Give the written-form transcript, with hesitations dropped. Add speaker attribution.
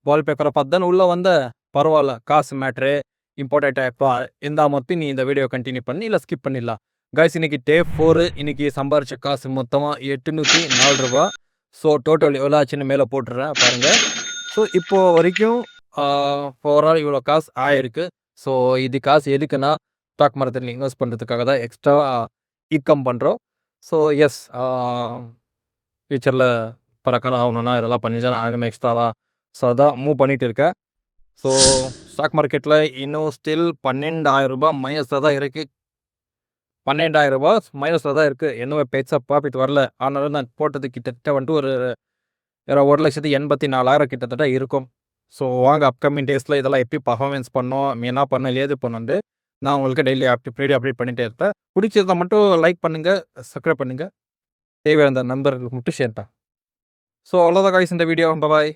Speaker 1: வால்பேப்பரை பார்த்து தானே உள்ளே வந்த, பரவாயில்ல காசு மேட்ரு இம்பார்ட்டன்ட் ஆப்பா இருந்தால் மட்டும் நீ இந்த வீடியோ கண்டினியூ பண்ணி இல்லை ஸ்கிப் பண்ணிடலாம். கைஸ் இன்னைக்கு டே 4 இன்னைக்கு சம்பாரிச்ச காசு மொத்தமாக 804 ரூபா. ஸோ டோட்டல் எவ்வளோ ஆச்சுன்னு மேலே போட்டுடுறேன் பாருங்கள். ஸோ இப்போ வரைக்கும் ஓவரால் இவ்வளோ காசு ஆயிருக்கு. ஸோ இது காசு எதுக்குன்னா ஸ்டாக் மார்க்கெட்டில் இன்வெஸ்ட் பண்ணுறதுக்காக தான் எக்ஸ்ட்ரா இன்கம் பண்ணுறோம். ஸோ எஸ் ஃப்யூச்சரில் பறக்கலாம் ஆகணும்னா இதெல்லாம் பண்ணி தான் ஆகணும் எக்ஸ்ட்ராவாக. ஸோ அதான் மூவ் பண்ணிகிட்டு இருக்கேன். ஸோ ஸ்டாக் மார்க்கெட்டில் இன்னும் ஸ்டில் 12,000 ரூபாய் மைனஸில் தான் இருக்குது. 12,000 ரூபாய் மைனஸில் தான் இருக்குது. இன்னும் பெருசாக ப்ராஃபிட் வரல. ஆனாலும் நான் போட்டது கிட்டத்தட்ட வந்துட்டு ஒரு 1,84,000 கிட்டத்தட்ட இருக்கும். ஸோ வாங்க அப்கமிங் டேஸில் இதெல்லாம் எப்படி பர்ஃபார்மன்ஸ் பண்ணோம், என்ன பண்ண ஏது பண்ணுண்டு நான் உங்களுக்கு டெய்லி அப்டேட் பண்ணிகிட்டே இருப்பேன். பிடிச்சதை மட்டும் லைக் பண்ணுங்கள், சப்ஸ்கிரைப் பண்ணுங்கள், தேவையான நண்பர்களுக்கு மட்டும் ஷேர் தான். ஸோ அவ்வளோதான் காய்ஸ் இந்த வீடியோ. பாய்.